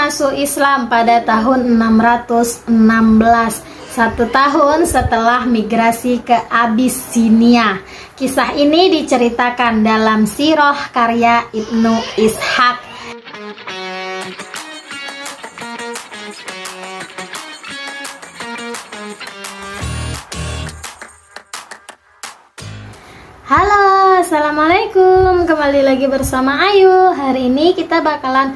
masuk Islam pada tahun 616, 1 tahun setelah migrasi ke Abisinia. Kisah ini diceritakan dalam Sirah karya Ibnu Ishaq. Halo, assalamualaikum. Kembali lagi bersama Ayu. Hari ini kita bakalan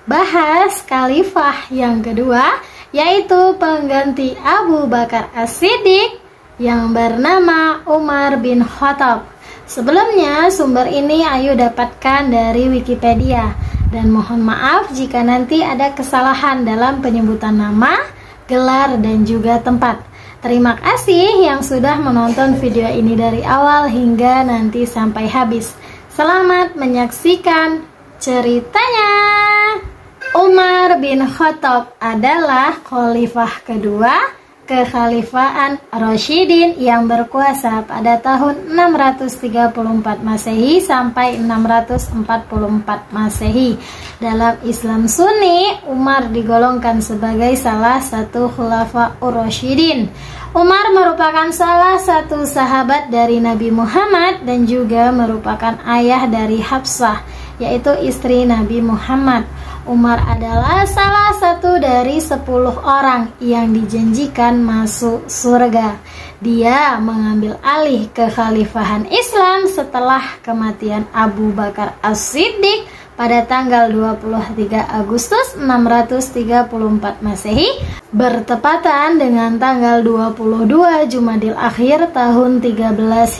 bahas khalifah yang kedua, yaitu pengganti Abu Bakar As-Siddiq yang bernama Umar bin Khattab. Sebelumnya sumber ini Ayu dapatkan dari Wikipedia, dan mohon maaf jika nanti ada kesalahan dalam penyebutan nama, gelar, dan juga tempat. Terima kasih yang sudah menonton video ini dari awal hingga nanti sampai habis. Selamat menyaksikan ceritanya. Umar bin Khattab adalah khalifah kedua kekhalifahan Rasyidin yang berkuasa pada tahun 634 Masehi sampai 644 Masehi. Dalam Islam Sunni, Umar digolongkan sebagai salah satu khulafaur Rasyidin. Umar merupakan salah satu sahabat dari Nabi Muhammad dan juga merupakan ayah dari Hafsah, yaitu istri Nabi Muhammad. Umar adalah salah satu dari 10 orang yang dijanjikan masuk surga. Dia mengambil alih kekhalifahan Islam setelah kematian Abu Bakar As-Siddiq pada tanggal 23 Agustus 634 Masehi, bertepatan dengan tanggal 22 Jumadil Akhir tahun 13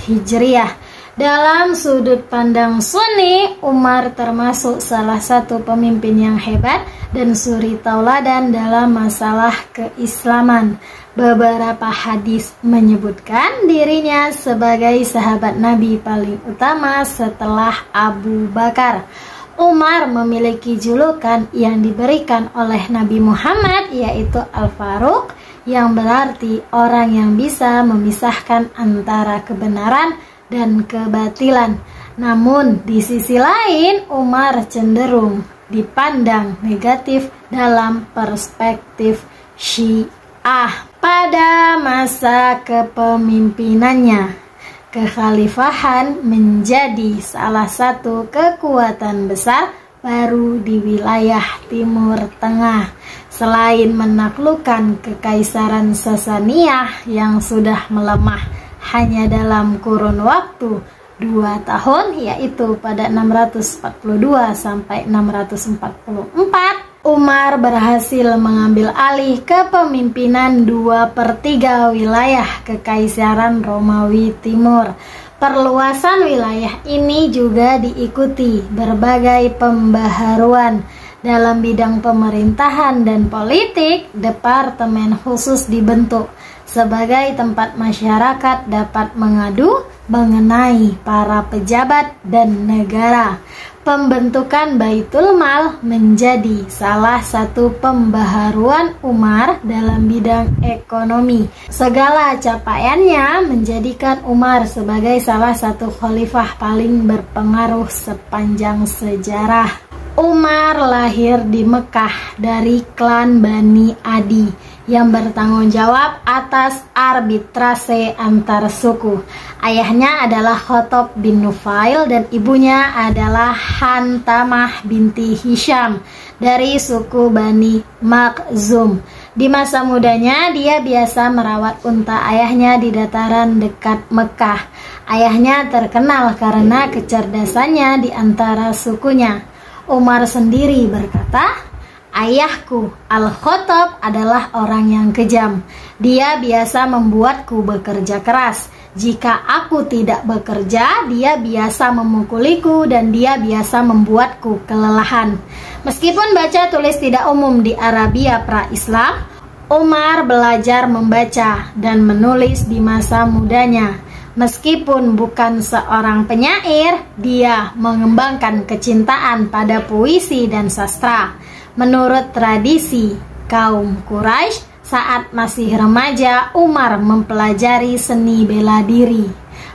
Hijriah. Dalam sudut pandang Sunni, Umar termasuk salah satu pemimpin yang hebat dan suri tauladan dalam masalah keislaman. Beberapa hadis menyebutkan dirinya sebagai sahabat Nabi paling utama setelah Abu Bakar. Umar memiliki julukan yang diberikan oleh Nabi Muhammad, yaitu Al-Faruq, yang berarti orang yang bisa memisahkan antara kebenaran dan kebatilan. Namun di sisi lain, Umar cenderung dipandang negatif dalam perspektif Syiah. Pada masa kepemimpinannya, kekhalifahan menjadi salah satu kekuatan besar baru di wilayah Timur Tengah. Selain menaklukkan Kekaisaran Sasaniyah yang sudah melemah hanya dalam kurun waktu 2 tahun, yaitu pada 642 sampai 644, Umar berhasil mengambil alih kepemimpinan 2/3 wilayah Kekaisaran Romawi Timur. Perluasan wilayah ini juga diikuti berbagai pembaharuan. Dalam bidang pemerintahan dan politik, departemen khusus dibentuk sebagai tempat masyarakat dapat mengadu mengenai para pejabat dan negara. Pembentukan Baitul Mal menjadi salah satu pembaharuan Umar dalam bidang ekonomi. Segala capaiannya menjadikan Umar sebagai salah satu khalifah paling berpengaruh sepanjang sejarah. Umar lahir di Mekah dari klan Bani Adi yang bertanggung jawab atas arbitrase antar suku. Ayahnya adalah Khattab bin Nufail dan ibunya adalah Hantamah binti Hisham dari suku Bani Makhzum. Di masa mudanya dia biasa merawat unta ayahnya di dataran dekat Mekah. Ayahnya terkenal karena kecerdasannya di antara sukunya. Umar sendiri berkata, "Ayahku Al-Khattab adalah orang yang kejam. Dia biasa membuatku bekerja keras. Jika aku tidak bekerja, dia biasa memukuliku dan dia biasa membuatku kelelahan." Meskipun baca tulis tidak umum di Arabia pra-Islam, Umar belajar membaca dan menulis di masa mudanya. Meskipun bukan seorang penyair, dia mengembangkan kecintaan pada puisi dan sastra. Menurut tradisi kaum Quraisy, saat masih remaja, Umar mempelajari seni bela diri,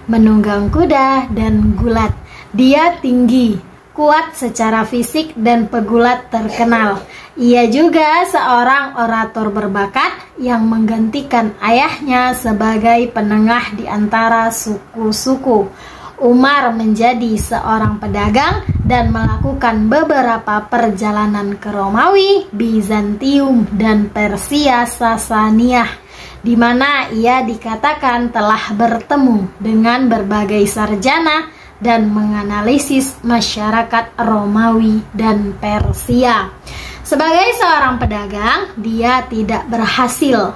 menunggang kuda, dan gulat. Dia tinggi, kuat secara fisik dan pegulat terkenal. Ia juga seorang orator berbakat yang menggantikan ayahnya sebagai penengah di antara suku-suku. Umar menjadi seorang pedagang dan melakukan beberapa perjalanan ke Romawi, Bizantium, dan Persia Sasaniyah, di mana ia dikatakan telah bertemu dengan berbagai sarjana dan menganalisis masyarakat Romawi dan Persia. Sebagai seorang pedagang, dia tidak berhasil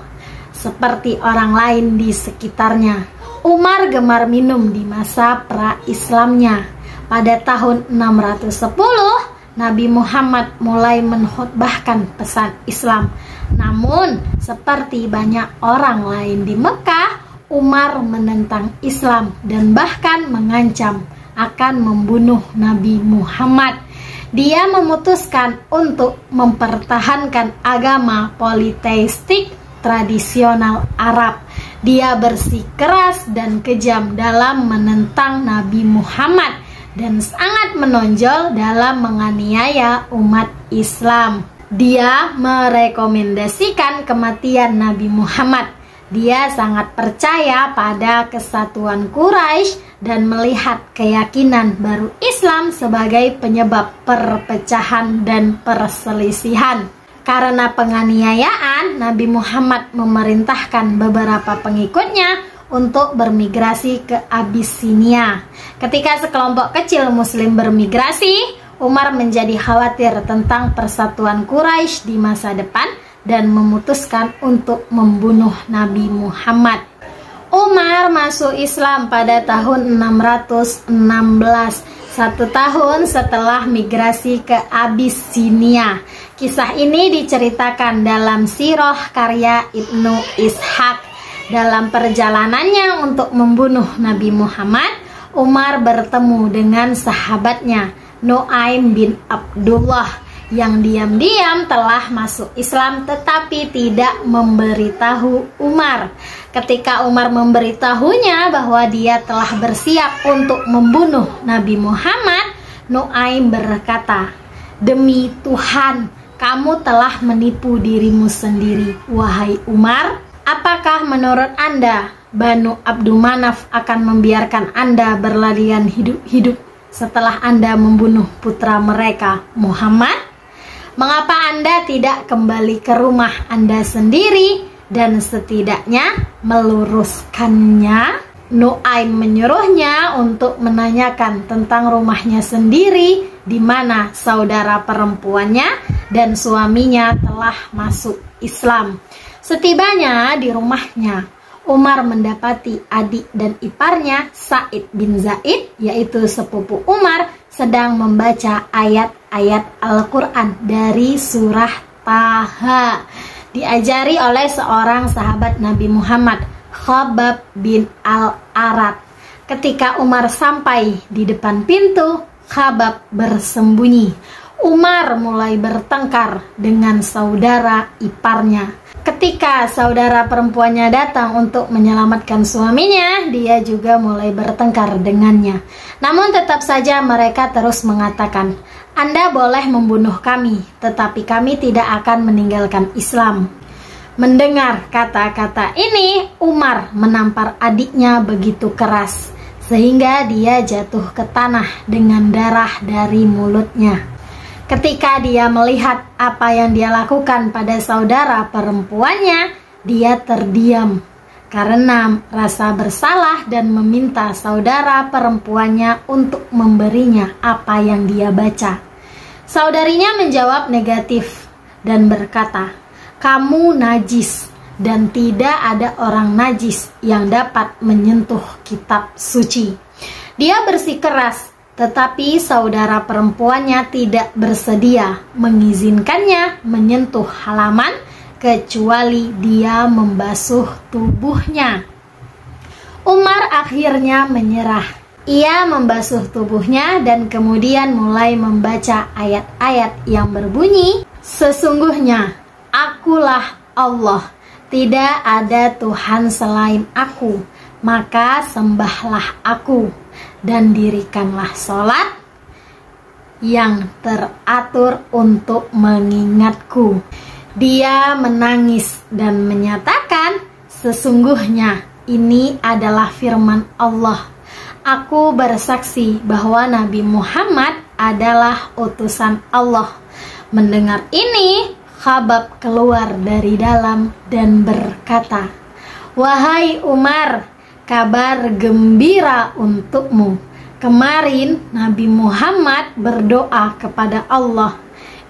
seperti orang lain di sekitarnya. Umar gemar minum di masa pra-Islamnya. Pada tahun 610, Nabi Muhammad mulai menkhutbahkan pesan Islam. Namun, seperti banyak orang lain di Mekah, Umar menentang Islam dan bahkan mengancam akan membunuh Nabi Muhammad. Dia memutuskan untuk mempertahankan agama politeistik tradisional Arab. Dia bersikeras dan kejam dalam menentang Nabi Muhammad dan sangat menonjol dalam menganiaya umat Islam. Dia merekomendasikan kematian Nabi Muhammad. Dia sangat percaya pada kesatuan Quraisy dan melihat keyakinan baru Islam sebagai penyebab perpecahan dan perselisihan. Karena penganiayaan, Nabi Muhammad memerintahkan beberapa pengikutnya untuk bermigrasi ke Abyssinia. Ketika sekelompok kecil Muslim bermigrasi, Umar menjadi khawatir tentang persatuan Quraisy di masa depan dan memutuskan untuk membunuh Nabi Muhammad. Umar masuk Islam pada tahun 616, 1 tahun setelah migrasi ke Abyssinia. Kisah ini diceritakan dalam Sirah karya Ibnu Ishaq. Dalam perjalanannya untuk membunuh Nabi Muhammad, Umar bertemu dengan sahabatnya Nuaim bin Abdullah yang diam-diam telah masuk Islam tetapi tidak memberitahu Umar. Ketika Umar memberitahunya bahwa dia telah bersiap untuk membunuh Nabi Muhammad, Nuaim berkata, "Demi Tuhan, kamu telah menipu dirimu sendiri, wahai Umar. Apakah menurut Anda Banu Abdul Manaf akan membiarkan Anda berlarian hidup-hidup setelah Anda membunuh putra mereka, Muhammad? Mengapa Anda tidak kembali ke rumah Anda sendiri dan setidaknya meluruskannya?" Nuaim menyuruhnya untuk menanyakan tentang rumahnya sendiri, di mana saudara perempuannya dan suaminya telah masuk Islam. Setibanya di rumahnya, Umar mendapati adik dan iparnya Sa'id bin Zaid, yaitu sepupu Umar, sedang membaca ayat-ayat Al-Quran dari surah Taha, diajari oleh seorang sahabat Nabi Muhammad, Khabbab bin Al-Arat. Ketika Umar sampai di depan pintu, Khabbab bersembunyi. Umar mulai bertengkar dengan saudara iparnya. Ketika saudara perempuannya datang untuk menyelamatkan suaminya, dia juga mulai bertengkar dengannya. Namun tetap saja mereka terus mengatakan, "Anda boleh membunuh kami, tetapi kami tidak akan meninggalkan Islam." Mendengar kata-kata ini, Umar menampar adiknya begitu keras, sehingga dia jatuh ke tanah dengan darah dari mulutnya. Ketika dia melihat apa yang dia lakukan pada saudara perempuannya, dia terdiam karena rasa bersalah dan meminta saudara perempuannya untuk memberinya apa yang dia baca. Saudarinya menjawab negatif dan berkata, "Kamu najis dan tidak ada orang najis yang dapat menyentuh kitab suci." Dia bersikeras, tetapi saudara perempuannya tidak bersedia mengizinkannya menyentuh halaman kecuali dia membasuh tubuhnya. Umar akhirnya menyerah. Ia membasuh tubuhnya dan kemudian mulai membaca ayat-ayat yang berbunyi, "Sesungguhnya Akulah Allah, tidak ada Tuhan selain Aku, maka sembahlah Aku dan dirikanlah sholat yang teratur untuk mengingatku. Dia menangis dan menyatakan, sesungguhnya ini adalah firman Allah. Aku bersaksi bahwa Nabi Muhammad adalah utusan Allah. Mendengar ini, Khabbab keluar dari dalam dan berkata, "Wahai Umar, kabar gembira untukmu. Kemarin Nabi Muhammad berdoa kepada Allah,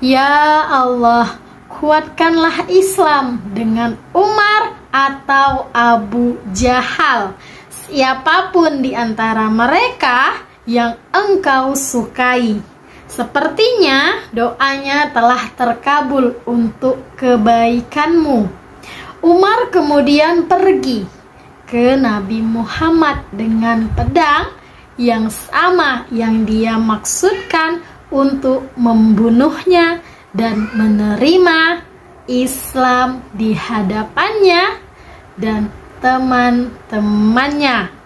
'Ya Allah, kuatkanlah Islam dengan Umar atau Abu Jahal, siapapun di antara mereka yang engkau sukai.' Sepertinya doanya telah terkabul untuk kebaikanmu." Umar kemudian pergi ke Nabi Muhammad dengan pedang yang sama yang dia maksudkan untuk membunuhnya dan menerima Islam di hadapannya dan teman-temannya.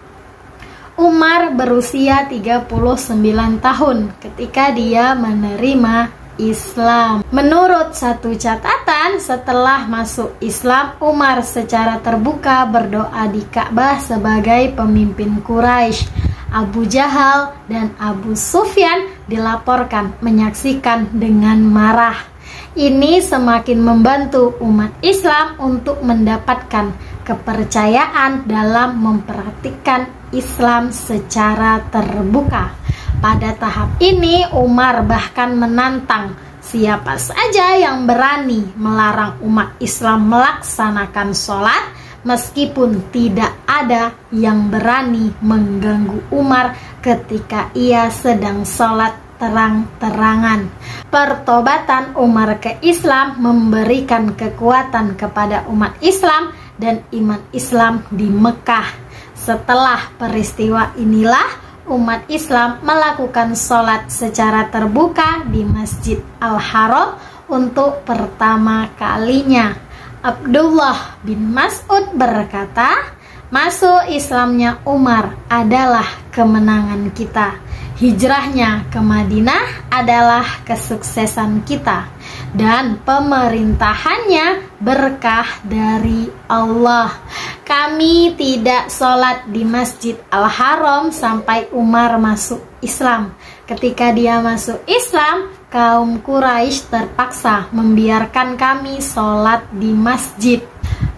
Umar berusia 39 tahun ketika dia menerima Islam. Menurut satu catatan, setelah masuk Islam, Umar secara terbuka berdoa di Ka'bah sebagai pemimpin Quraisy. Abu Jahal dan Abu Sufyan dilaporkan menyaksikan dengan marah. Ini semakin membantu umat Islam untuk mendapatkan kepercayaan dalam mempraktikkan Islam secara terbuka. Pada tahap ini, Umar bahkan menantang siapa saja yang berani melarang umat Islam melaksanakan sholat, meskipun tidak ada yang berani mengganggu Umar ketika ia sedang sholat terang-terangan. Pertobatan Umar ke Islam memberikan kekuatan kepada umat Islam dan iman Islam di Mekah. Setelah peristiwa inilah umat Islam melakukan sholat secara terbuka di Masjid Al-Haram untuk pertama kalinya. Abdullah bin Mas'ud berkata, "Masuk Islamnya Umar adalah kemenangan kita. Hijrahnya ke Madinah adalah kesuksesan kita. Dan pemerintahannya berkah dari Allah. Kami tidak sholat di Masjid Al-Haram sampai Umar masuk Islam. Ketika dia masuk Islam, kaum Quraisy terpaksa membiarkan kami sholat di masjid."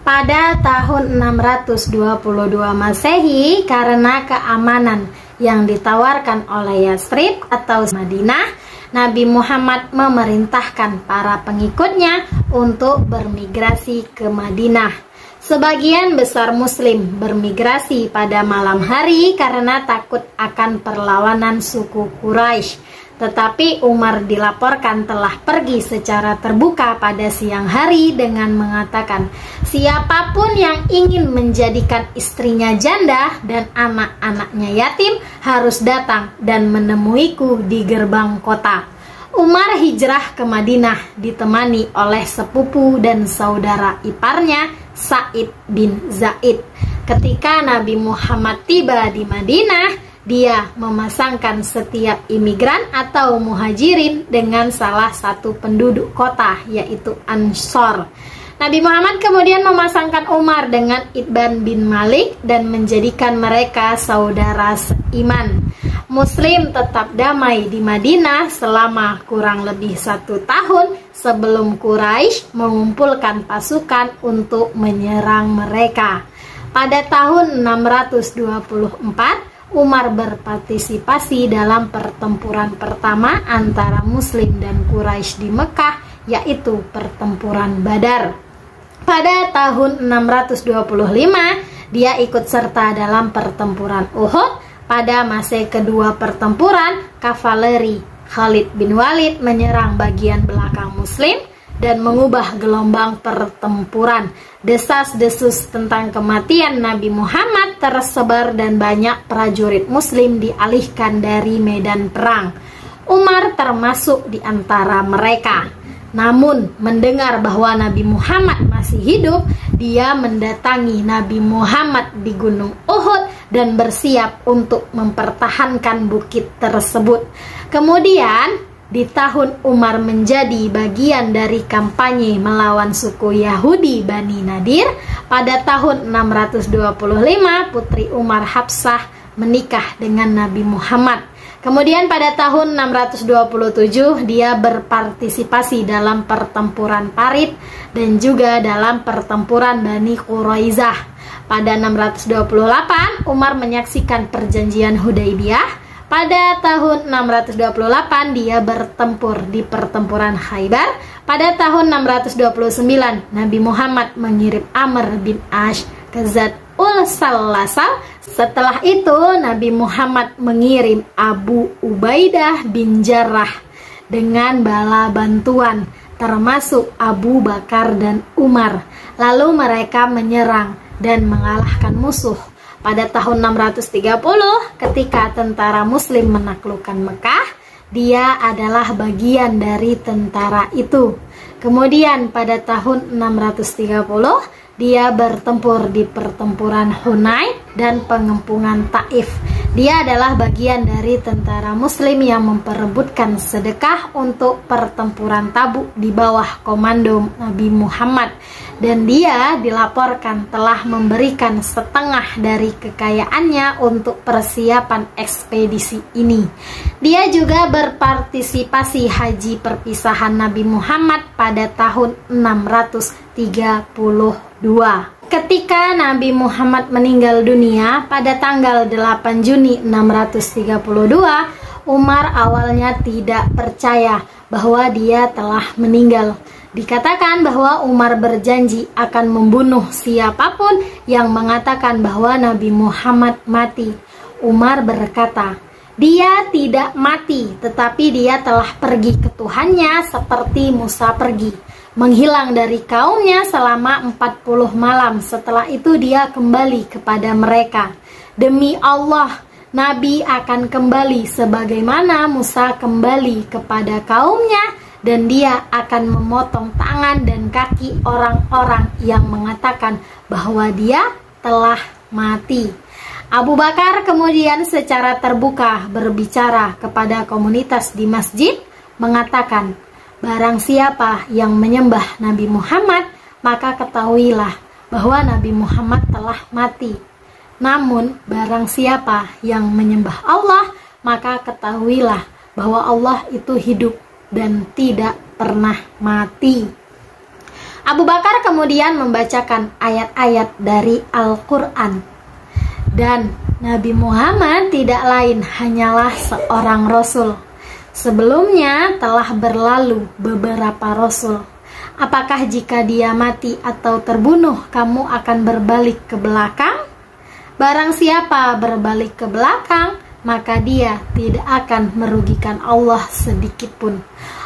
Pada tahun 622 Masehi, karena keamanan yang ditawarkan oleh Yathrib atau Madinah, Nabi Muhammad memerintahkan para pengikutnya untuk bermigrasi ke Madinah. Sebagian besar Muslim bermigrasi pada malam hari karena takut akan perlawanan suku Quraisy. Tetapi Umar dilaporkan telah pergi secara terbuka pada siang hari dengan mengatakan, "Siapapun yang ingin menjadikan istrinya janda dan anak-anaknya yatim harus datang dan menemuiku di gerbang kota." Umar hijrah ke Madinah ditemani oleh sepupu dan saudara iparnya, Sa'id bin Zaid. Ketika Nabi Muhammad tiba di Madinah, dia memasangkan setiap imigran atau muhajirin dengan salah satu penduduk kota, yaitu Ansor. Nabi Muhammad kemudian memasangkan Umar dengan Itban bin Malik dan menjadikan mereka saudara seiman. Muslim tetap damai di Madinah selama kurang lebih 1 tahun sebelum Quraisy mengumpulkan pasukan untuk menyerang mereka. Pada tahun 624, Umar berpartisipasi dalam pertempuran pertama antara Muslim dan Quraisy di Mekah, yaitu pertempuran Badar. Pada tahun 625, dia ikut serta dalam pertempuran Uhud. Pada masa kedua pertempuran, kavaleri Khalid bin Walid menyerang bagian belakang Muslim dan mengubah gelombang pertempuran. Desas-desus tentang kematian Nabi Muhammad tersebar dan banyak prajurit Muslim dialihkan dari medan perang. Umar termasuk di antara mereka. Namun mendengar bahwa Nabi Muhammad masih hidup, dia mendatangi Nabi Muhammad di Gunung Uhud dan bersiap untuk mempertahankan bukit tersebut. Kemudian di tahun Umar menjadi bagian dari kampanye melawan suku Yahudi Bani Nadir, pada tahun 625 putri Umar Hafsah menikah dengan Nabi Muhammad. Kemudian pada tahun 627 dia berpartisipasi dalam pertempuran Parit dan juga dalam pertempuran Bani Quraizah. Pada 628 Umar menyaksikan perjanjian Hudaibiyah. Pada tahun 628 dia bertempur di pertempuran Khaybar. Pada tahun 629 Nabi Muhammad mengirim Amr bin Ash ke Zat Ul-Salasal. Setelah itu Nabi Muhammad mengirim Abu Ubaidah bin Jarrah dengan bala bantuan, termasuk Abu Bakar dan Umar. Lalu mereka menyerang dan mengalahkan musuh. Pada tahun 630 ketika tentara muslim menaklukkan Mekah, dia adalah bagian dari tentara itu. Kemudian pada tahun 630 dia bertempur di pertempuran Hunain dan pengempungan Taif. Dia adalah bagian dari tentara muslim yang memperebutkan sedekah untuk pertempuran Tabuk di bawah komando Nabi Muhammad. Dan dia dilaporkan telah memberikan setengah dari kekayaannya untuk persiapan ekspedisi ini. Dia juga berpartisipasi haji perpisahan Nabi Muhammad pada tahun 632. Ketika Nabi Muhammad meninggal dunia pada tanggal 8 Juni 632, Umar awalnya tidak percaya bahwa dia telah meninggal. Dikatakan bahwa Umar berjanji akan membunuh siapapun yang mengatakan bahwa Nabi Muhammad mati. Umar berkata, dia tidak mati, tetapi dia telah pergi ke Tuhannya seperti Musa pergi, menghilang dari kaumnya selama 40 malam. Setelah itu dia kembali kepada mereka. Demi Allah, Nabi akan kembali sebagaimana Musa kembali kepada kaumnya, dan dia akan memotong tangan dan kaki orang-orang yang mengatakan bahwa dia telah mati. Abu Bakar kemudian secara terbuka berbicara kepada komunitas di masjid, mengatakan, barang siapa yang menyembah Nabi Muhammad, maka ketahuilah bahwa Nabi Muhammad telah mati. Namun barang siapa yang menyembah Allah, maka ketahuilah bahwa Allah itu hidup dan tidak pernah mati. Abu Bakar kemudian membacakan ayat-ayat dari Al-Quran. Dan Nabi Muhammad tidak lain hanyalah seorang Rasul. Sebelumnya telah berlalu beberapa Rasul. Apakah jika dia mati atau terbunuh, kamu akan berbalik ke belakang? Barang siapa berbalik ke belakang, maka dia tidak akan merugikan Allah sedikit pun.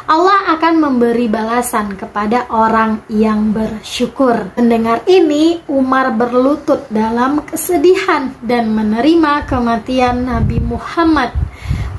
Allah akan memberi balasan kepada orang yang bersyukur. Mendengar ini, Umar berlutut dalam kesedihan dan menerima kematian Nabi Muhammad.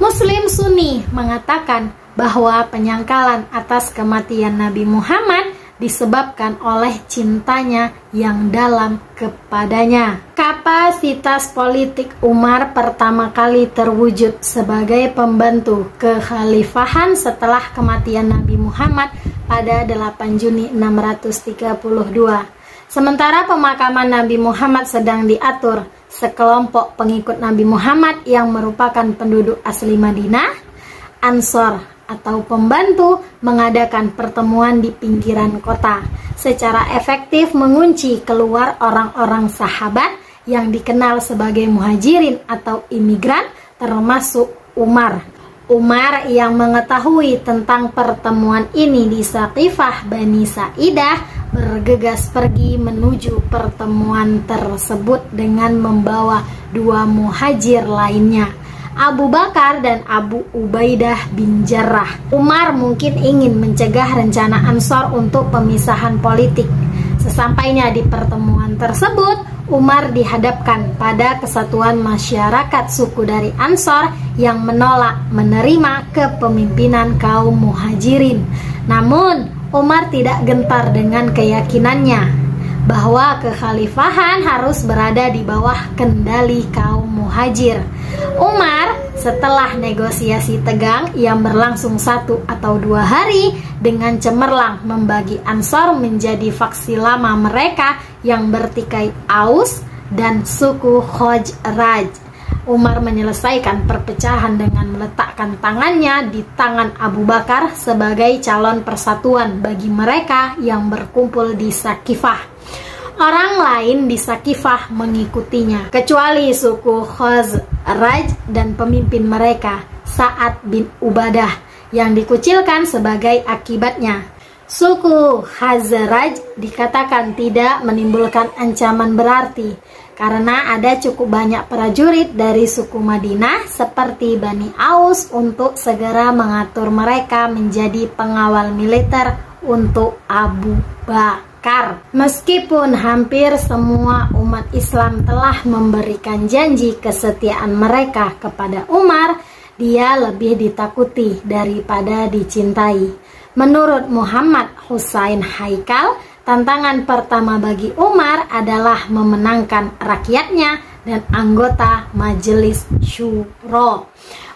Muslim Sunni mengatakan bahwa penyangkalan atas kematian Nabi Muhammad disebabkan oleh cintanya yang dalam kepadanya. Kapasitas politik Umar pertama kali terwujud sebagai pembantu kekhalifahan setelah kematian Nabi Muhammad pada 8 Juni 632. Sementara pemakaman Nabi Muhammad sedang diatur, sekelompok pengikut Nabi Muhammad yang merupakan penduduk asli Madinah, Ansor atau pembantu, mengadakan pertemuan di pinggiran kota, secara efektif mengunci keluar orang-orang sahabat yang dikenal sebagai muhajirin atau imigran, termasuk Umar. Umar yang mengetahui tentang pertemuan ini di Saqifah Bani Sa'idah bergegas pergi menuju pertemuan tersebut dengan membawa 2 muhajir lainnya, Abu Bakar dan Abu Ubaidah bin Jarrah. Umar mungkin ingin mencegah rencana Ansor untuk pemisahan politik. Sesampainya di pertemuan tersebut, Umar dihadapkan pada kesatuan masyarakat suku dari Ansor yang menolak menerima kepemimpinan kaum muhajirin. Namun, Umar tidak gentar dengan keyakinannya bahwa kekhalifahan harus berada di bawah kendali kaum muhajir. Umar setelah negosiasi tegang yang berlangsung 1 atau 2 hari dengan cemerlang membagi Ansor menjadi faksi lama mereka yang bertikai Aus dan suku Khazraj. Umar menyelesaikan perpecahan dengan meletakkan tangannya di tangan Abu Bakar sebagai calon persatuan bagi mereka yang berkumpul di Saqifah. Orang lain di Saqifah mengikutinya, kecuali suku Khazraj dan pemimpin mereka, Sa'ad bin Ubadah, yang dikucilkan sebagai akibatnya. Suku Khazraj dikatakan tidak menimbulkan ancaman berarti, karena ada cukup banyak prajurit dari suku Madinah seperti Bani Aus untuk segera mengatur mereka menjadi pengawal militer untuk Abu Bakar. Meskipun hampir semua umat Islam telah memberikan janji kesetiaan mereka kepada Umar, dia lebih ditakuti daripada dicintai. Menurut Muhammad Husain Haikal, tantangan pertama bagi Umar adalah memenangkan rakyatnya dan anggota Majelis Syuro.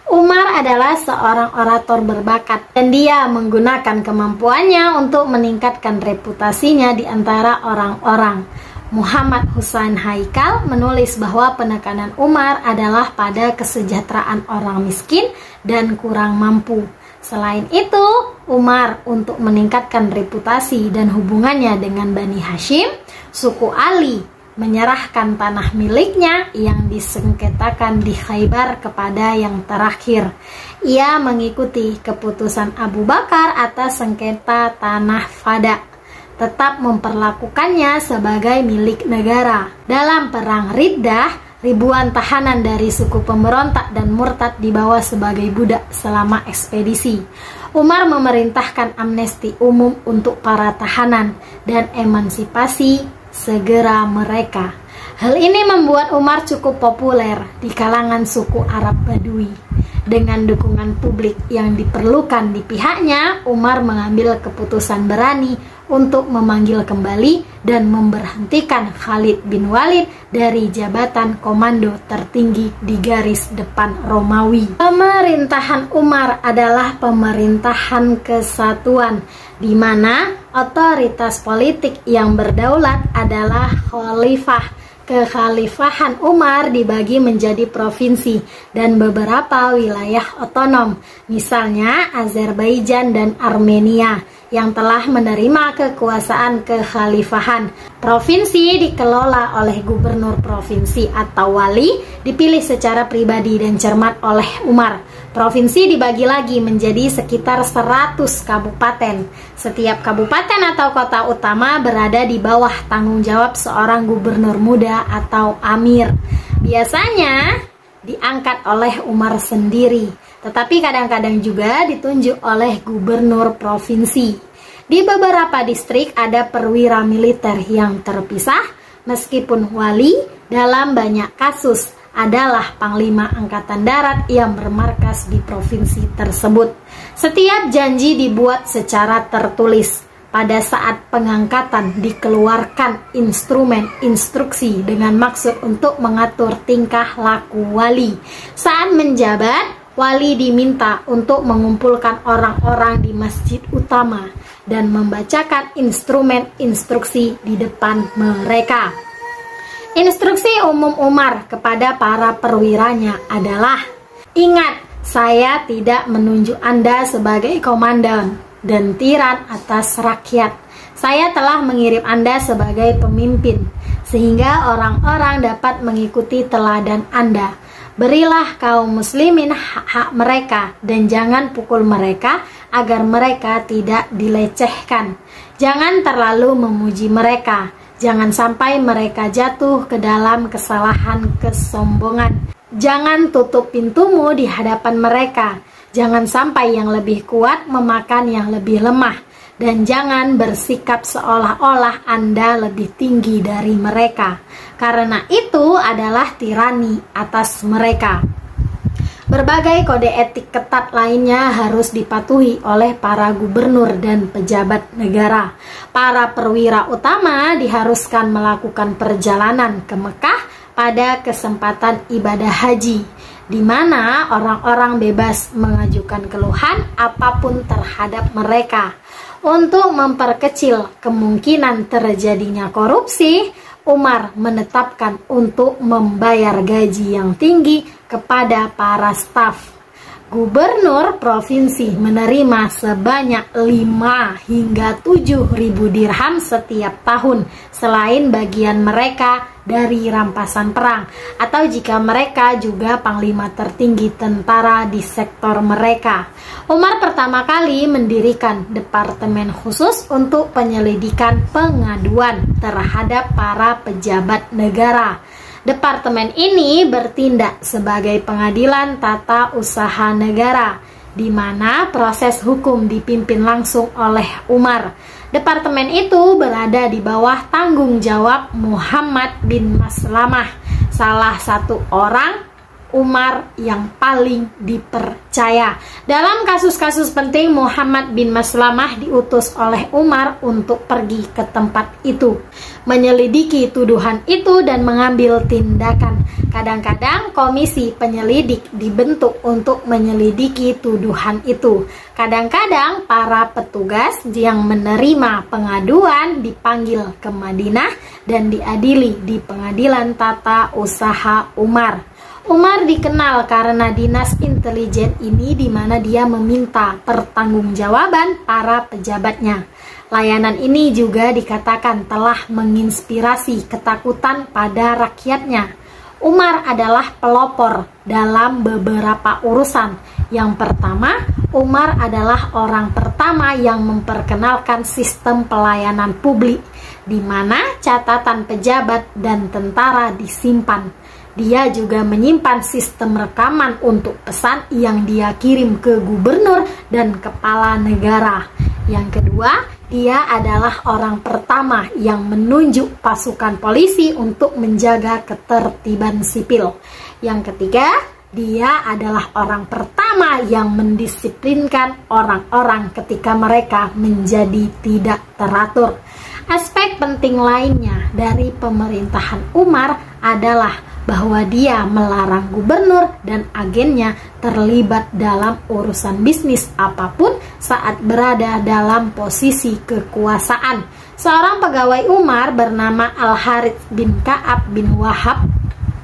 Umar adalah seorang orator berbakat dan dia menggunakan kemampuannya untuk meningkatkan reputasinya di antara orang-orang. Muhammad Husain Haikal menulis bahwa penekanan Umar adalah pada kesejahteraan orang miskin dan kurang mampu. Selain itu, Umar untuk meningkatkan reputasi dan hubungannya dengan Bani Hashim, suku Ali, menyerahkan tanah miliknya yang disengketakan di Khaybar kepada yang terakhir. Ia mengikuti keputusan Abu Bakar atas sengketa tanah Fada, tetap memperlakukannya sebagai milik negara. Dalam perang Riddah, ribuan tahanan dari suku pemberontak dan murtad dibawa sebagai budak selama ekspedisi. Umar memerintahkan amnesti umum untuk para tahanan dan emansipasi segera mereka. Hal ini membuat Umar cukup populer di kalangan suku Arab Badui. Dengan dukungan publik yang diperlukan di pihaknya, Umar mengambil keputusan berani untuk memanggil kembali dan memberhentikan Khalid bin Walid dari jabatan komando tertinggi di garis depan Romawi. Pemerintahan Umar adalah pemerintahan kesatuan, di mana otoritas politik yang berdaulat adalah khalifah. Kekhalifahan Umar dibagi menjadi provinsi dan beberapa wilayah otonom, misalnya Azerbaijan dan Armenia, yang telah menerima kekuasaan kekhalifahan. Provinsi dikelola oleh gubernur provinsi atau wali, dipilih secara pribadi dan cermat oleh Umar. Provinsi dibagi lagi menjadi sekitar 100 kabupaten. Setiap kabupaten atau kota utama berada di bawah tanggung jawab seorang gubernur muda atau amir. Biasanya diangkat oleh Umar sendiri, tetapi kadang-kadang juga ditunjuk oleh gubernur provinsi. Di beberapa distrik ada perwira militer yang terpisah, meskipun wali dalam banyak kasus adalah Panglima Angkatan Darat yang bermarkas di provinsi tersebut. Setiap janji dibuat secara tertulis. Pada saat pengangkatan dikeluarkan instrumen instruksi dengan maksud untuk mengatur tingkah laku wali. Saat menjabat, wali diminta untuk mengumpulkan orang-orang di masjid utama dan membacakan instrumen instruksi di depan mereka. Instruksi umum Umar kepada para perwiranya adalah, ingat, saya tidak menunjuk Anda sebagai komandan dan tiran atas rakyat. Saya telah mengirim Anda sebagai pemimpin, sehingga orang-orang dapat mengikuti teladan Anda. Berilah kaum muslimin hak-hak mereka dan jangan pukul mereka agar mereka tidak dilecehkan. Jangan terlalu memuji mereka. Jangan sampai mereka jatuh ke dalam kesalahan kesombongan. Jangan tutup pintumu di hadapan mereka. Jangan sampai yang lebih kuat memakan yang lebih lemah. Dan jangan bersikap seolah-olah Anda lebih tinggi dari mereka, karena itu adalah tirani atas mereka. Berbagai kode etik ketat lainnya harus dipatuhi oleh para gubernur dan pejabat negara. Para perwira utama diharuskan melakukan perjalanan ke Mekah pada kesempatan ibadah haji, di mana orang-orang bebas mengajukan keluhan apapun terhadap mereka. Untuk memperkecil kemungkinan terjadinya korupsi, Umar menetapkan untuk membayar gaji yang tinggi kepada para staf. Gubernur provinsi menerima sebanyak 5 hingga 7.000 dirham setiap tahun, selain bagian mereka dari rampasan perang, atau jika mereka juga panglima tertinggi tentara di sektor mereka. Umar pertama kali mendirikan departemen khusus untuk penyelidikan pengaduan terhadap para pejabat negara. Departemen ini bertindak sebagai pengadilan tata usaha negara, di mana proses hukum dipimpin langsung oleh Umar. Departemen itu berada di bawah tanggung jawab Muhammad bin Maslamah, salah satu orang Umar yang paling dipercaya. Dalam kasus-kasus penting, Muhammad bin Maslamah diutus oleh Umar untuk pergi ke tempat itu, menyelidiki tuduhan itu dan mengambil tindakan. Kadang-kadang komisi penyelidik dibentuk untuk menyelidiki tuduhan itu. Kadang-kadang para petugas yang menerima pengaduan dipanggil ke Madinah dan diadili di pengadilan tata usaha Umar. Umar dikenal karena dinas intelijen ini, di mana dia meminta pertanggungjawaban para pejabatnya. Layanan ini juga dikatakan telah menginspirasi ketakutan pada rakyatnya. Umar adalah pelopor dalam beberapa urusan. Yang pertama, Umar adalah orang pertama yang memperkenalkan sistem pelayanan publik, di mana catatan pejabat dan tentara disimpan. Dia juga menyimpan sistem rekaman untuk pesan yang dia kirim ke gubernur dan kepala negara. Yang kedua, dia adalah orang pertama yang menunjuk pasukan polisi untuk menjaga ketertiban sipil. Yang ketiga, dia adalah orang pertama yang mendisiplinkan orang-orang ketika mereka menjadi tidak teratur. Aspek penting lainnya dari pemerintahan Umar adalah bahwa dia melarang gubernur dan agennya terlibat dalam urusan bisnis apapun saat berada dalam posisi kekuasaan. Seorang pegawai Umar bernama Al-Harits bin Ka'ab bin Wahab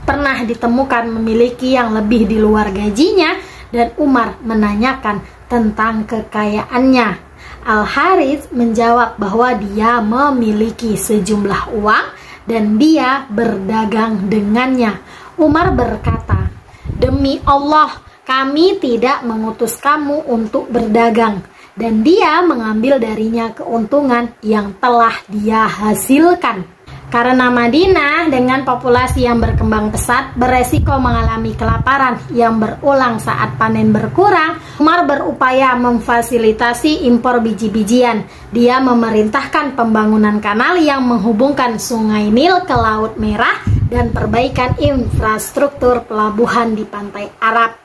pernah ditemukan memiliki yang lebih di luar gajinya, dan Umar menanyakan tentang kekayaannya. Al-Harits menjawab bahwa dia memiliki sejumlah uang dan dia berdagang dengannya. Umar berkata, "Demi Allah, kami tidak mengutus kamu untuk berdagang." Dan dia mengambil darinya keuntungan yang telah dia hasilkan. Karena Madinah dengan populasi yang berkembang pesat beresiko mengalami kelaparan yang berulang saat panen berkurang, Umar berupaya memfasilitasi impor biji-bijian. Dia memerintahkan pembangunan kanal yang menghubungkan Sungai Nil ke Laut Merah dan perbaikan infrastruktur pelabuhan di pantai Arab.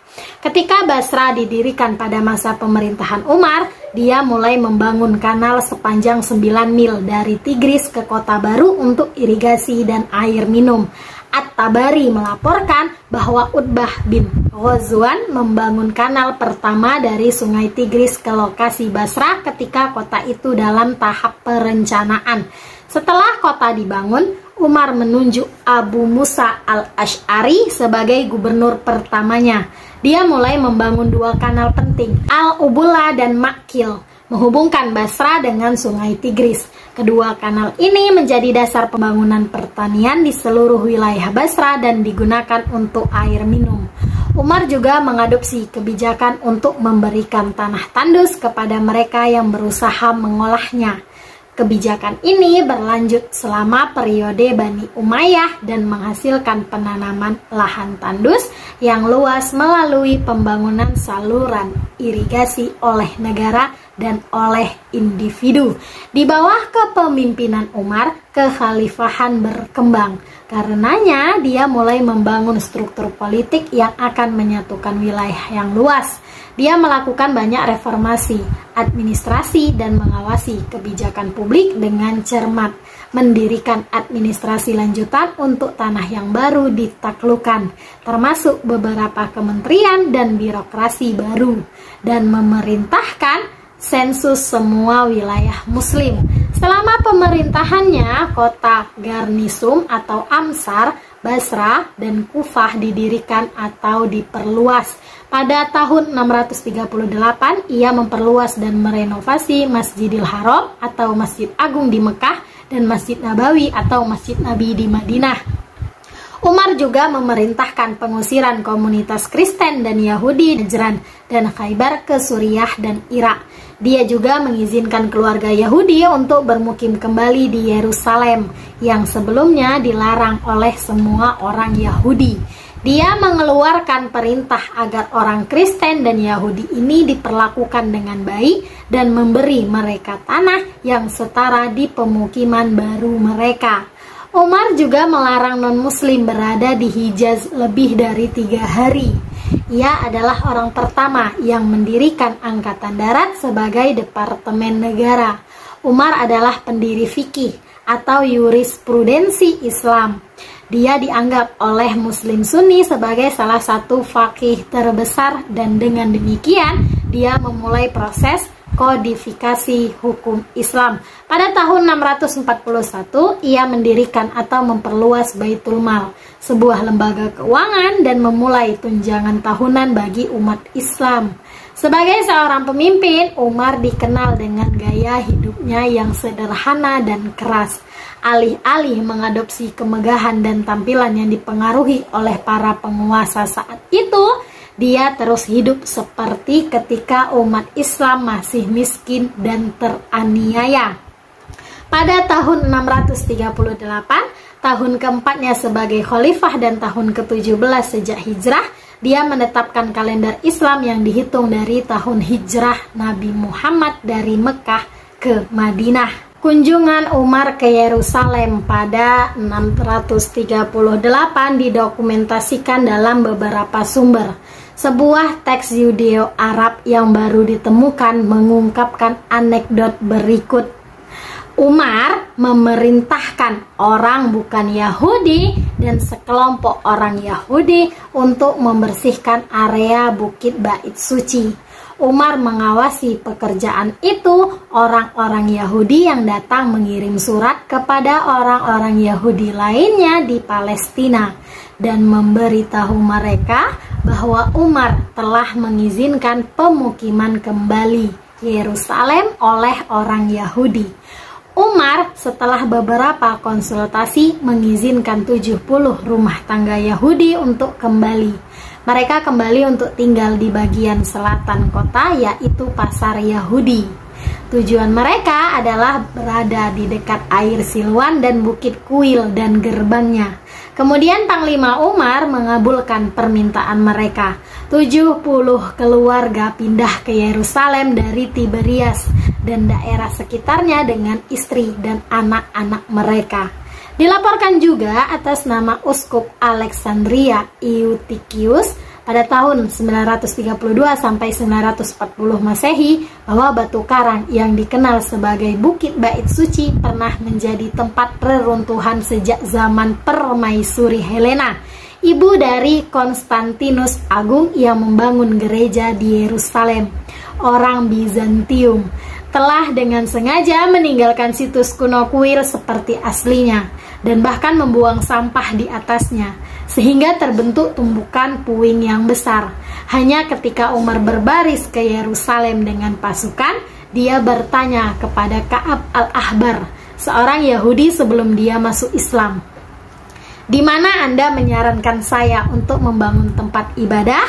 Ketika Basra didirikan pada masa pemerintahan Umar, dia mulai membangun kanal sepanjang 9 mil dari Tigris ke Kota Baru untuk irigasi dan air minum. At-Tabari melaporkan bahwa Utbah bin Ghazwan membangun kanal pertama dari Sungai Tigris ke lokasi Basra ketika kota itu dalam tahap perencanaan. Setelah kota dibangun, Umar menunjuk Abu Musa al-Ash'ari sebagai gubernur pertamanya. Dia mulai membangun 2 kanal penting, Al-Ubula dan Makil, menghubungkan Basra dengan Sungai Tigris. Kedua kanal ini menjadi dasar pembangunan pertanian di seluruh wilayah Basra dan digunakan untuk air minum. Umar juga mengadopsi kebijakan untuk memberikan tanah tandus kepada mereka yang berusaha mengolahnya. Kebijakan ini berlanjut selama periode Bani Umayyah dan menghasilkan penanaman lahan tandus yang luas melalui pembangunan saluran irigasi oleh negara dan oleh individu. Di bawah kepemimpinan Umar, kekhalifahan berkembang. Karenanya dia mulai membangun struktur politik yang akan menyatukan wilayah yang luas. Dia melakukan banyak reformasi, administrasi, dan mengawasi kebijakan publik dengan cermat. Mendirikan administrasi lanjutan untuk tanah yang baru ditaklukkan, termasuk beberapa kementerian dan birokrasi baru, dan memerintahkan sensus semua wilayah muslim. Selama pemerintahannya, kota Garnisum atau Amsar, Basra, dan Kufah didirikan atau diperluas. Pada tahun 638, ia memperluas dan merenovasi Masjidil Haram atau Masjid Agung di Mekah dan Masjid Nabawi atau Masjid Nabi di Madinah. Umar juga memerintahkan pengusiran komunitas Kristen dan Yahudi Najran dan Khaybar ke Suriah dan Irak. Dia juga mengizinkan keluarga Yahudi untuk bermukim kembali di Yerusalem yang sebelumnya dilarang oleh semua orang Yahudi. Dia mengeluarkan perintah agar orang Kristen dan Yahudi ini diperlakukan dengan baik dan memberi mereka tanah yang setara di pemukiman baru mereka. Umar juga melarang non-muslim berada di Hijaz lebih dari 3 hari. Ia adalah orang pertama yang mendirikan angkatan darat sebagai departemen negara. Umar adalah pendiri fikih atau jurisprudensi Islam. Dia dianggap oleh Muslim Sunni sebagai salah satu faqih terbesar dan dengan demikian dia memulai proses kodifikasi hukum Islam. Pada tahun 641, ia mendirikan atau memperluas Baitul Mal, sebuah lembaga keuangan, dan memulai tunjangan tahunan bagi umat Islam. Sebagai seorang pemimpin, Umar dikenal dengan gaya hidupnya yang sederhana dan keras. Alih-alih mengadopsi kemegahan dan tampilan yang dipengaruhi oleh para penguasa saat itu, dia terus hidup seperti ketika umat Islam masih miskin dan teraniaya. Pada tahun 638, tahun keempatnya sebagai khalifah dan tahun ke-17 sejak hijrah, dia menetapkan kalender Islam yang dihitung dari tahun hijrah Nabi Muhammad dari Mekah ke Madinah. Kunjungan Umar ke Yerusalem pada 638 didokumentasikan dalam beberapa sumber. Sebuah teks Yudeo-Arab yang baru ditemukan mengungkapkan anekdot berikut. Umar memerintahkan orang bukan Yahudi dan sekelompok orang Yahudi untuk membersihkan area Bukit Bait Suci. Umar mengawasi pekerjaan itu. Orang-orang Yahudi yang datang mengirim surat kepada orang-orang Yahudi lainnya di Palestina dan memberitahu mereka bahwa Umar telah mengizinkan pemukiman kembali Yerusalem oleh orang Yahudi. Umar setelah beberapa konsultasi mengizinkan 70 rumah tangga Yahudi untuk kembali. Mereka kembali untuk tinggal di bagian selatan kota, yaitu Pasar Yahudi. Tujuan mereka adalah berada di dekat air Silwan dan Bukit Kuil dan gerbangnya. Kemudian Panglima Umar mengabulkan permintaan mereka. 70 keluarga pindah ke Yerusalem dari Tiberias dan daerah sekitarnya dengan istri dan anak-anak mereka. Dilaporkan juga atas nama Uskup Alexandria Eutychius pada tahun 932 sampai 940 Masehi bahwa batu karang yang dikenal sebagai Bukit Bait Suci pernah menjadi tempat reruntuhan sejak zaman Permaisuri Helena, ibu dari Konstantinus Agung yang membangun gereja di Yerusalem. Orang Bizantium telah dengan sengaja meninggalkan situs kuno kuil seperti aslinya dan bahkan membuang sampah di atasnya, sehingga terbentuk tumbukan puing yang besar. Hanya ketika Umar berbaris ke Yerusalem dengan pasukan, dia bertanya kepada Ka'ab al-Ahbar, seorang Yahudi sebelum dia masuk Islam, "Di mana Anda menyarankan saya untuk membangun tempat ibadah?"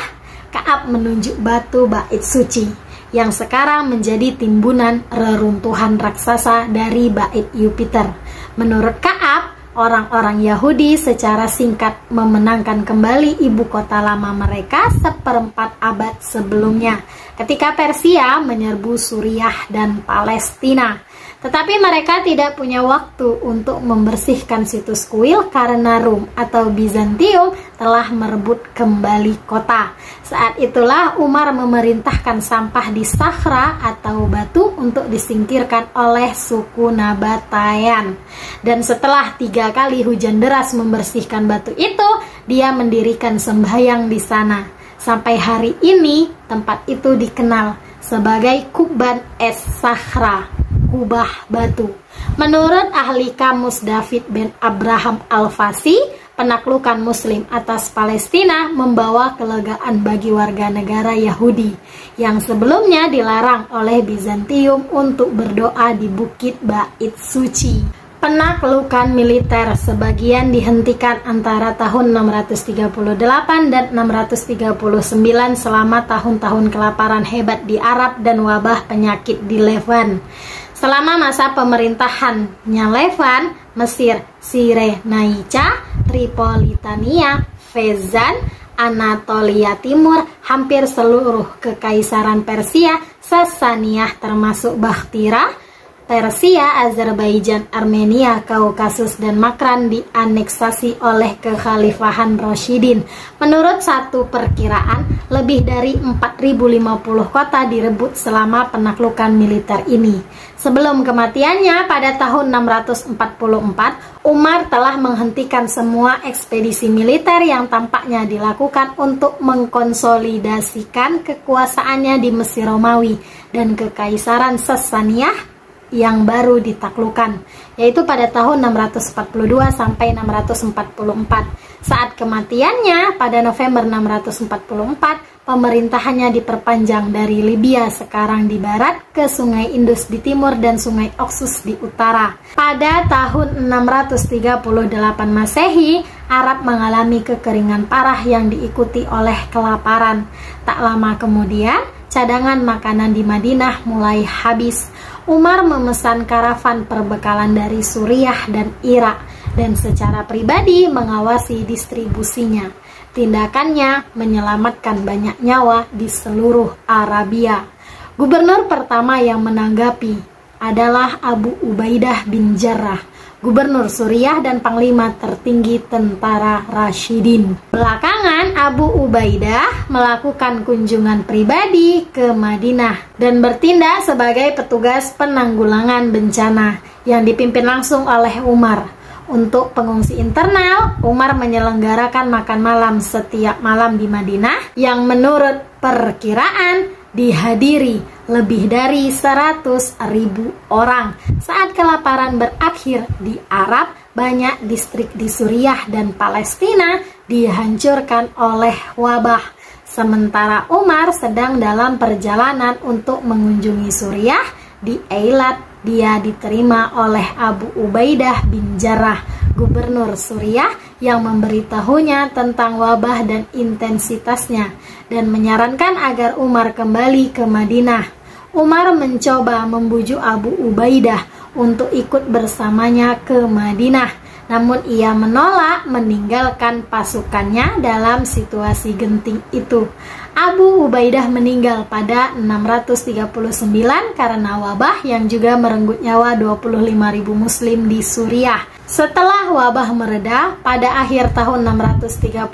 Ka'ab menunjuk batu Bait Suci yang sekarang menjadi timbunan reruntuhan raksasa dari Bait Jupiter. Menurut Ka'ab, orang-orang Yahudi secara singkat memenangkan kembali ibu kota lama mereka seperempat abad sebelumnya, ketika Persia menyerbu Suriah dan Palestina. Tetapi mereka tidak punya waktu untuk membersihkan situs kuil karena Rum atau Bizantium telah merebut kembali kota. Saat itulah Umar memerintahkan sampah di Sakhra atau batu untuk disingkirkan oleh suku Nabataean. Dan setelah 3 kali hujan deras membersihkan batu itu, dia mendirikan sembahyang di sana. Sampai hari ini tempat itu dikenal sebagai Quban es-Sakhra, kubah batu. Menurut ahli kamus David bin Abraham Al-Fasi, penaklukan Muslim atas Palestina membawa kelegaan bagi warga negara Yahudi yang sebelumnya dilarang oleh Bizantium untuk berdoa di Bukit Bait Suci. Penaklukan militer sebagian dihentikan antara tahun 638 dan 639 selama tahun-tahun kelaparan hebat di Arab dan wabah penyakit di Levan. Selama masa pemerintahannya Levan, Mesir, Sirenaica, Tripolitania, Fezan, Anatolia Timur, hampir seluruh kekaisaran Persia, Sasaniyah termasuk Bakhtira, Persia, Azerbaijan, Armenia, Kaukasus, dan Makran dianeksasi oleh kekhalifahan Rashidin. Menurut satu perkiraan, lebih dari 4.050 kota direbut selama penaklukan militer ini. Sebelum kematiannya pada tahun 644, Umar telah menghentikan semua ekspedisi militer yang tampaknya dilakukan untuk mengkonsolidasikan kekuasaannya di Mesir Romawi dan Kekaisaran Sasaniyah yang baru ditaklukkan, yaitu pada tahun 642 sampai 644. Saat kematiannya pada November 644, pemerintahannya diperpanjang dari Libya sekarang di barat ke Sungai Indus di timur dan Sungai Oxus di utara. Pada tahun 638 Masehi, Arab mengalami kekeringan parah yang diikuti oleh kelaparan. Tak lama kemudian, cadangan makanan di Madinah mulai habis. Umar memesan karavan perbekalan dari Suriah dan Irak dan secara pribadi mengawasi distribusinya. Tindakannya menyelamatkan banyak nyawa di seluruh Arabia. Gubernur pertama yang menanggapi adalah Abu Ubaidah bin Jarrah, gubernur Suriah dan panglima tertinggi tentara Rashidin. Belakangan Abu Ubaidah melakukan kunjungan pribadi ke Madinah dan bertindak sebagai petugas penanggulangan bencana yang dipimpin langsung oleh Umar. Untuk pengungsi internal, Umar menyelenggarakan makan malam setiap malam di Madinah yang menurut perkiraan dihadiri lebih dari 100.000 orang. Saat kelaparan berakhir di Arab, banyak distrik di Suriah dan Palestina dihancurkan oleh wabah. Sementara Umar sedang dalam perjalanan untuk mengunjungi Suriah, di Eilat dia diterima oleh Abu Ubaidah bin Jarrah, gubernur Suriah, yang memberitahunya tentang wabah dan intensitasnya dan menyarankan agar Umar kembali ke Madinah. Umar mencoba membujuk Abu Ubaidah untuk ikut bersamanya ke Madinah, namun ia menolak meninggalkan pasukannya dalam situasi genting itu. Abu Ubaidah meninggal pada 639 karena wabah yang juga merenggut nyawa 25.000 muslim di Suriah. Setelah wabah mereda pada akhir tahun 639,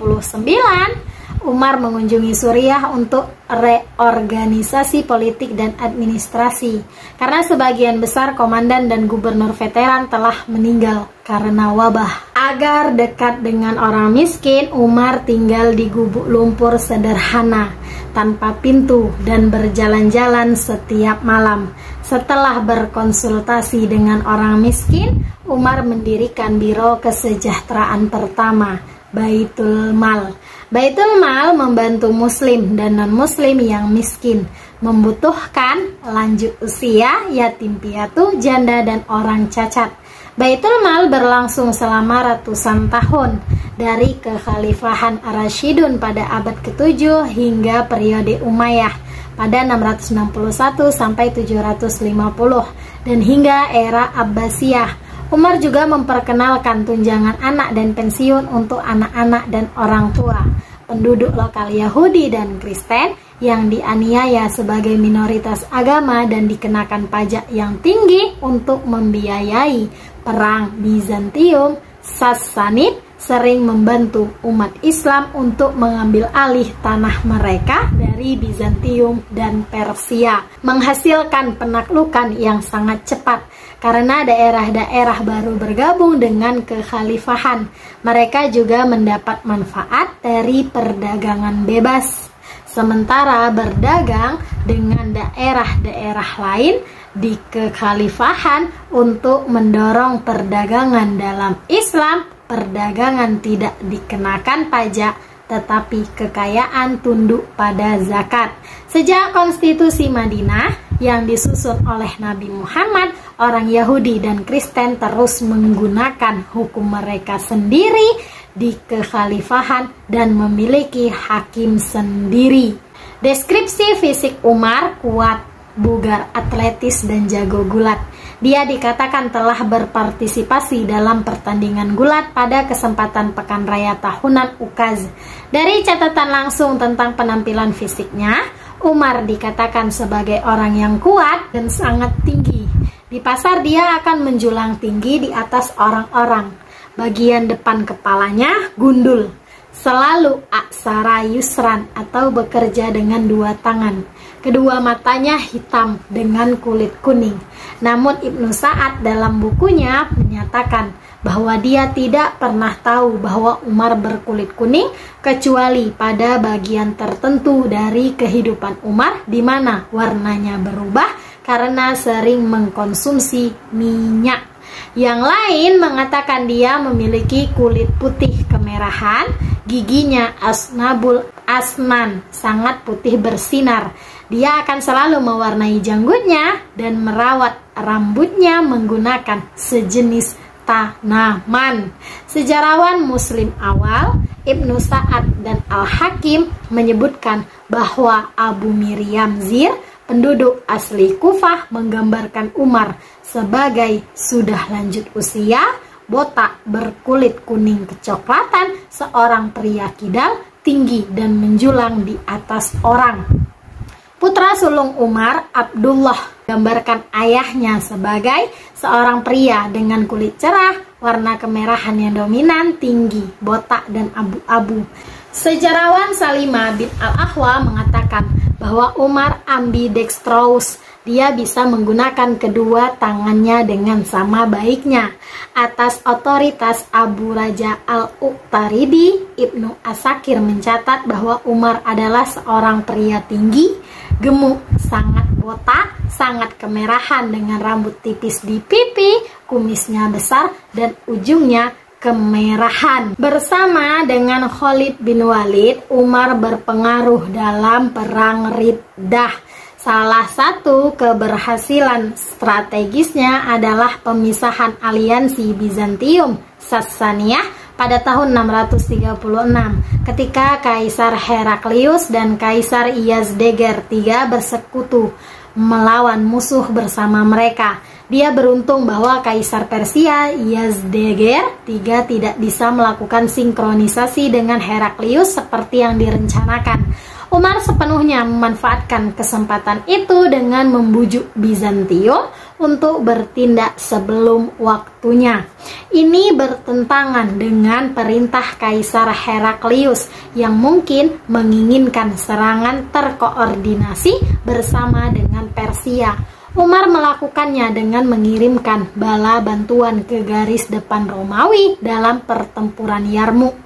Umar mengunjungi Suriah untuk reorganisasi politik dan administrasi karena sebagian besar komandan dan gubernur veteran telah meninggal karena wabah. Agar dekat dengan orang miskin, Umar tinggal di gubuk lumpur sederhana tanpa pintu dan berjalan-jalan setiap malam. Setelah berkonsultasi dengan orang miskin, Umar mendirikan biro kesejahteraan pertama, Baitul Mal. Baitul Mal membantu muslim dan non-muslim yang miskin, membutuhkan, lanjut usia, yatim piatu, janda, dan orang cacat. Baitul Mal berlangsung selama ratusan tahun, dari kekhalifahan Ar-Rasyidun pada abad ke-7 hingga periode Umayyah pada 661 sampai 750 dan hingga era Abbasiyah. Umar juga memperkenalkan tunjangan anak dan pensiun untuk anak-anak dan orang tua penduduk lokal Yahudi dan Kristen yang dianiaya sebagai minoritas agama dan dikenakan pajak yang tinggi untuk membiayai perang Bizantium. Sassanid sering membantu umat Islam untuk mengambil alih tanah mereka dari Bizantium dan Persia, menghasilkan penaklukan yang sangat cepat karena daerah-daerah baru bergabung dengan kekhalifahan. Mereka juga mendapat manfaat dari perdagangan bebas, sementara berdagang dengan daerah-daerah lain di kekhalifahan untuk mendorong perdagangan. Dalam Islam, perdagangan tidak dikenakan pajak, tetapi kekayaan tunduk pada zakat. Sejak konstitusi Madinah yang disusun oleh Nabi Muhammad, orang Yahudi dan Kristen terus menggunakan hukum mereka sendiri di kekhalifahan dan memiliki hakim sendiri. Deskripsi fisik Umar: kuat, bugar, atletis, dan jago gulat. Dia dikatakan telah berpartisipasi dalam pertandingan gulat pada kesempatan Pekan Raya Tahunan Ukaz. Dari catatan langsung tentang penampilan fisiknya, Umar dikatakan sebagai orang yang kuat dan sangat tinggi. Di pasar dia akan menjulang tinggi di atas orang-orang. Bagian depan kepalanya gundul, selalu aksara yusran atau bekerja dengan dua tangan. Kedua matanya hitam dengan kulit kuning. Namun Ibnu Sa'ad dalam bukunya menyatakan bahwa dia tidak pernah tahu bahwa Umar berkulit kuning kecuali pada bagian tertentu dari kehidupan Umar di mana warnanya berubah karena sering mengkonsumsi minyak. Yang lain mengatakan dia memiliki kulit putih kemerahan, giginya asnabul asnan, sangat putih bersinar. Dia akan selalu mewarnai janggutnya dan merawat rambutnya menggunakan sejenis tanaman. Sejarawan Muslim awal, Ibnu Sa'ad dan Al-Hakim menyebutkan bahwa Abu Miryam Zir, penduduk asli Kufah, menggambarkan Umar sebagai sudah lanjut usia, botak, berkulit kuning kecoklatan, seorang pria kidal, tinggi dan menjulang di atas orang. Putra sulung Umar, Abdullah, gambarkan ayahnya sebagai seorang pria dengan kulit cerah, warna kemerahan yang dominan, tinggi, botak, dan abu-abu. Sejarawan Salimah bin Al-Ahwa mengatakan bahwa Umar ambidextrous. Dia bisa menggunakan kedua tangannya dengan sama baiknya. Atas otoritas Abu Raja Al-Uqtaridi, Ibnu Asakir mencatat bahwa Umar adalah seorang pria tinggi, gemuk, sangat botak, sangat kemerahan dengan rambut tipis di pipi, kumisnya besar, dan ujungnya kemerahan. Bersama dengan Khalid bin Walid, Umar berpengaruh dalam perang Riddah. Salah satu keberhasilan strategisnya adalah pemisahan aliansi Bizantium Sassaniyah pada tahun 636 ketika Kaisar Heraklius dan Kaisar Yazdegerd III bersekutu melawan musuh bersama mereka. Dia beruntung bahwa Kaisar Persia Yazdegerd III tidak bisa melakukan sinkronisasi dengan Heraklius seperti yang direncanakan. Umar sepenuhnya memanfaatkan kesempatan itu dengan membujuk Bizantium untuk bertindak sebelum waktunya. Ini bertentangan dengan perintah Kaisar Heraklius yang mungkin menginginkan serangan terkoordinasi bersama dengan Persia. Umar melakukannya dengan mengirimkan bala bantuan ke garis depan Romawi dalam pertempuran Yarmuk,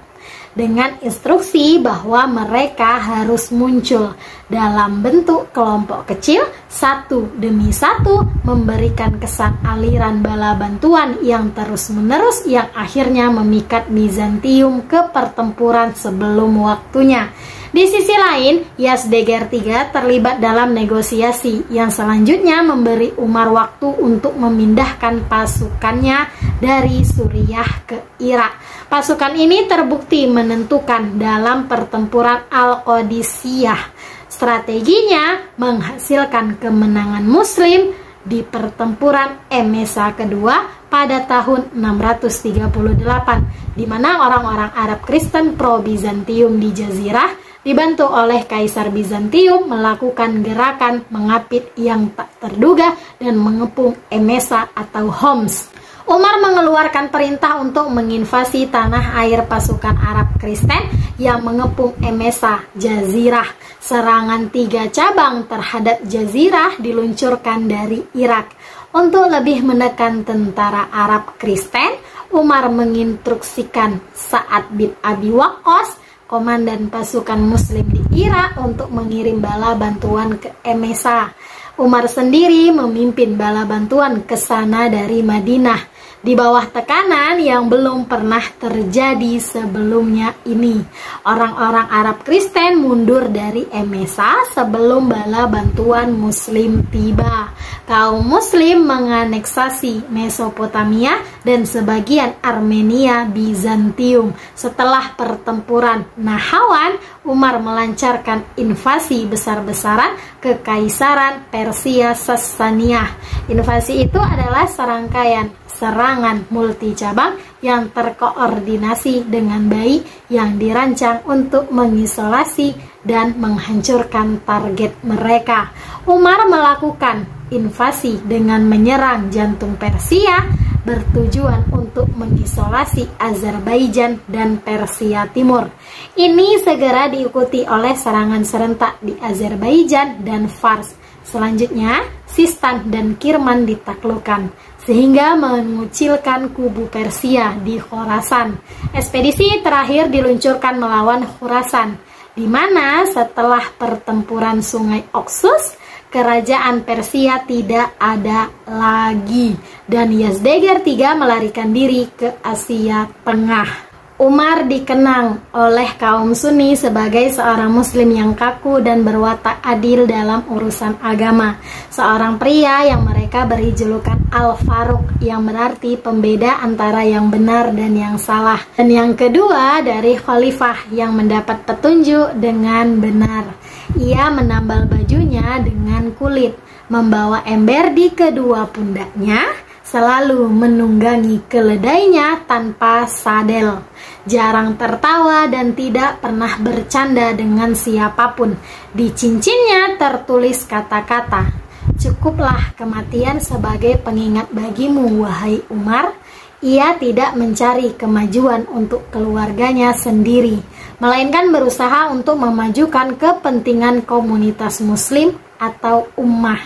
dengan instruksi bahwa mereka harus muncul dalam bentuk kelompok kecil, satu demi satu, memberikan kesan aliran bala bantuan yang terus-menerus yang akhirnya memikat Bizantium ke pertempuran sebelum waktunya. Di sisi lain, Yazdegerd III terlibat dalam negosiasi yang selanjutnya memberi Umar waktu untuk memindahkan pasukannya dari Suriah ke Irak. Pasukan ini terbukti menentukan dalam pertempuran Al-Qadisiyah. Strateginya menghasilkan kemenangan Muslim di pertempuran Emesa kedua pada tahun 638, di mana orang-orang Arab Kristen pro-Bizantium di Jazirah dibantu oleh Kaisar Bizantium melakukan gerakan mengapit yang tak terduga dan mengepung Emesa atau Homs. Umar mengeluarkan perintah untuk menginvasi tanah air pasukan Arab Kristen yang mengepung Emesa, Jazirah. Serangan 3 cabang terhadap Jazirah diluncurkan dari Irak. Untuk lebih menekan tentara Arab Kristen, Umar menginstruksikan Sa'ad bin Abi Waqqas, komandan pasukan Muslim di Irak, untuk mengirim bala bantuan ke Emesa. Umar sendiri memimpin bala bantuan ke sana dari Madinah, di bawah tekanan yang belum pernah terjadi sebelumnya ini. Orang-orang Arab Kristen mundur dari Emesa sebelum bala bantuan Muslim tiba. Kaum Muslim menganeksasi Mesopotamia dan sebagian Armenia Bizantium. Setelah pertempuran Nahawan, Umar melancarkan invasi besar-besaran ke Kaisaran Persia Sassaniyah. Invasi itu adalah serangkaian serangan multi cabang yang terkoordinasi dengan baik, yang dirancang untuk mengisolasi dan menghancurkan target mereka. Umar melakukan invasi dengan menyerang jantung Persia, bertujuan untuk mengisolasi Azerbaijan dan Persia Timur. Ini segera diikuti oleh serangan serentak di Azerbaijan dan Fars. Selanjutnya, Sistan dan Kirman ditaklukkan, sehingga mengucilkan kubu Persia di Khorasan. Ekspedisi terakhir diluncurkan melawan Khurasan, di mana setelah pertempuran Sungai Oxus, kerajaan Persia tidak ada lagi, dan Yazdegerd III melarikan diri ke Asia Tengah. Umar dikenang oleh kaum Sunni sebagai seorang muslim yang kaku dan berwatak adil dalam urusan agama. Seorang pria yang mereka beri julukan Al-Faruq, yang berarti pembeda antara yang benar dan yang salah. Dan yang kedua dari khalifah yang mendapat petunjuk dengan benar. Ia menambal bajunya dengan kulit, membawa ember di kedua pundaknya, selalu menunggangi keledainya tanpa sadel, jarang tertawa dan tidak pernah bercanda dengan siapapun. Di cincinnya tertulis kata-kata, "Cukuplah kematian sebagai pengingat bagimu, wahai Umar." Ia tidak mencari kemajuan untuk keluarganya sendiri, melainkan berusaha untuk memajukan kepentingan komunitas muslim atau ummah.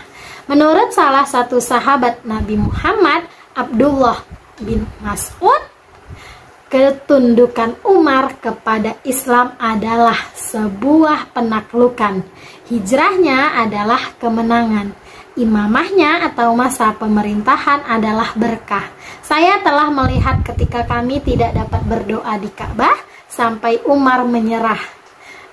Menurut salah satu sahabat Nabi Muhammad, Abdullah bin Mas'ud, ketundukan Umar kepada Islam adalah sebuah penaklukan. Hijrahnya adalah kemenangan. Imamahnya atau masa pemerintahan adalah berkah. Saya telah melihat ketika kami tidak dapat berdoa di Ka'bah sampai Umar menyerah.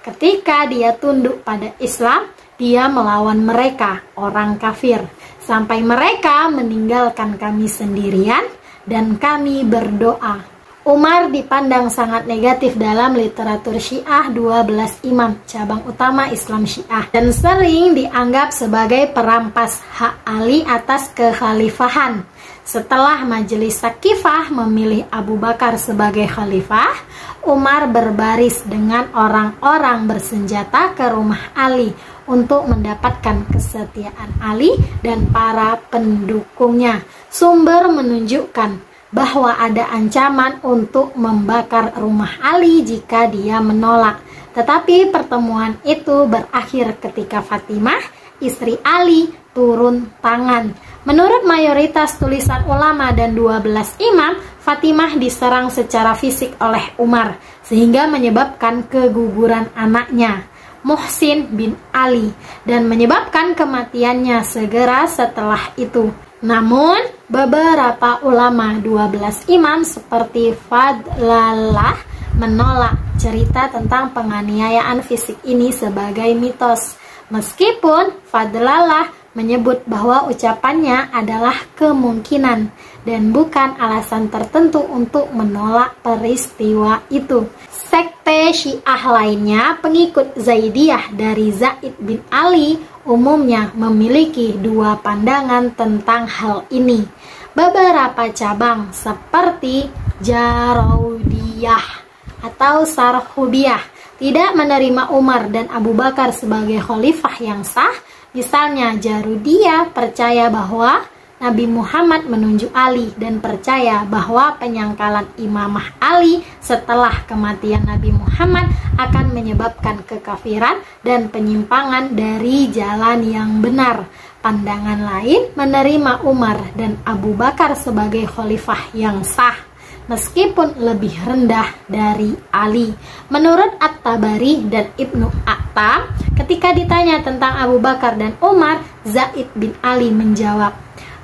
Ketika dia tunduk pada Islam, dia melawan mereka, orang kafir, sampai mereka meninggalkan kami sendirian dan kami berdoa. Umar dipandang sangat negatif dalam literatur Syiah 12 Imam, cabang utama Islam Syiah, dan sering dianggap sebagai perampas hak Ali atas kekhalifahan. Setelah Majelis Sakifah memilih Abu Bakar sebagai khalifah, Umar berbaris dengan orang-orang bersenjata ke rumah Ali untuk mendapatkan kesetiaan Ali dan para pendukungnya. Sumber menunjukkan bahwa ada ancaman untuk membakar rumah Ali jika dia menolak. Tetapi pertemuan itu berakhir ketika Fatimah, istri Ali, turun tangan. Menurut mayoritas tulisan ulama dan 12 imam, Fatimah diserang secara fisik oleh Umar, sehingga menyebabkan keguguran anaknya, Muhsin bin Ali, dan menyebabkan kematiannya segera setelah itu. Namun, beberapa ulama 12 imam seperti Fadlallah menolak cerita tentang penganiayaan fisik ini sebagai mitos. Meskipun Fadlallah menyebut bahwa ucapannya adalah kemungkinan dan bukan alasan tertentu untuk menolak peristiwa itu. Sekte Syiah lainnya, pengikut Zaidiyah dari Zaid bin Ali, umumnya memiliki dua pandangan tentang hal ini. beberapa cabang seperti Jaroudiyah atau Sarhubiyah tidak menerima Umar dan Abu Bakar sebagai khalifah yang sah. Misalnya Jaroudiyah percaya bahwa Nabi Muhammad menunjuk Ali dan percaya bahwa penyangkalan imamah Ali setelah kematian Nabi Muhammad akan menyebabkan kekafiran dan penyimpangan dari jalan yang benar. Pandangan lain menerima Umar dan Abu Bakar sebagai khalifah yang sah, meskipun lebih rendah dari Ali. Menurut At-Tabari dan Ibnu Attam, ketika ditanya tentang Abu Bakar dan Umar, Zaid bin Ali menjawab,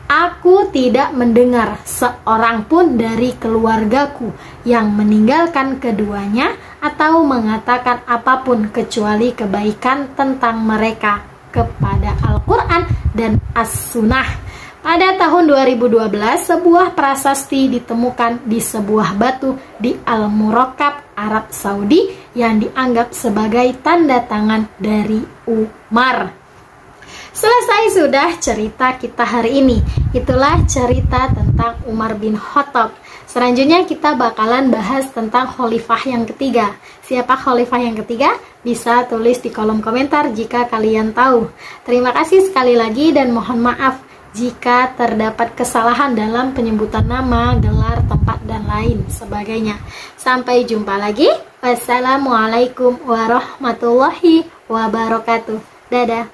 "Aku tidak mendengar seorang pun dari keluargaku yang meninggalkan keduanya atau mengatakan apapun kecuali kebaikan tentang mereka kepada Al-Quran dan As-Sunnah." Pada tahun 2012, sebuah prasasti ditemukan di sebuah batu di Al-Murakkab, Arab Saudi yang dianggap sebagai tanda tangan dari Umar. Selesai sudah cerita kita hari ini. Itulah cerita tentang Umar bin Khattab. Selanjutnya kita bakalan bahas tentang khalifah yang ketiga. Siapa khalifah yang ketiga? Bisa tulis di kolom komentar jika kalian tahu. Terima kasih sekali lagi dan mohon maaf jika terdapat kesalahan dalam penyebutan nama, gelar, tempat, dan lain sebagainya. Sampai jumpa lagi. Wassalamualaikum warahmatullahi wabarakatuh. Dadah.